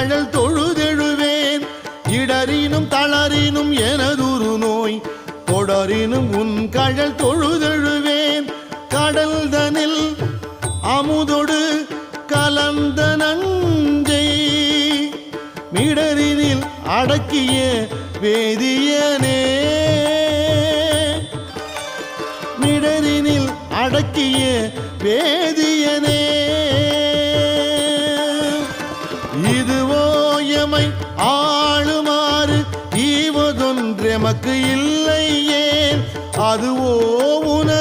கழல் தொழுதெழுவேன். இடரினும் தளரினும் எனதுரு நோய் தொடரினும் உன் கழல் தொழுதெழுவேன். கடல்தனில் அமுதொடு கலந்த நஞ்சை மிடரினில் அடக்கிய வேதியனே. மிடரினில் அடக்கிய வேதியனே. இதுவோ எமை ஆளுமாறு ஈவதொன்றெமக்கு இல்லையே. அதுவோ உன